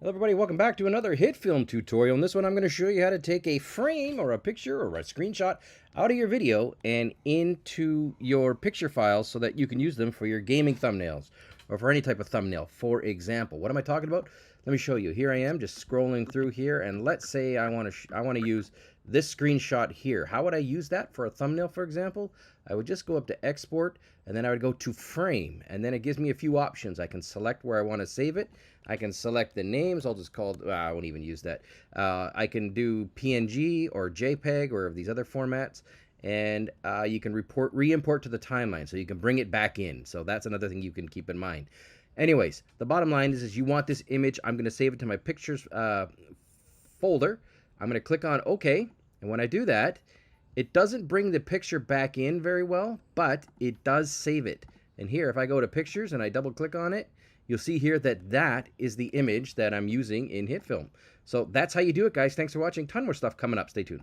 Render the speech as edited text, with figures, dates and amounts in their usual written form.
Hello everybody, welcome back to another Hitfilm tutorial. In this one I'm going to show you how to take a frame or a picture or a screenshot out of your video and into your picture files so that you can use them for your gaming thumbnails or for any type of thumbnail. For example, what am I talking about? Let me show you. Here I am just scrolling through here, and let's say I want to use this screenshot here. How would I use that for a thumbnail, for example? I would just go up to export, and then I would go to frame, and then it gives me a few options. I can select where I want to save it. I can select the names. I'll just call it, I won't even use that. I can do PNG or JPEG or these other formats, and you can re-import to the timeline, so you can bring it back in. So that's another thing you can keep in mind. Anyways, the bottom line is you want this image. I'm going to save it to my pictures folder. I'm going to click on OK, and when I do that, it doesn't bring the picture back in very well, but it does save it. And here, if I go to pictures and I double click on it, you'll see here that that is the image that I'm using in Hitfilm. So that's how you do it, guys. Thanks for watching. Ton more stuff coming up. Stay tuned.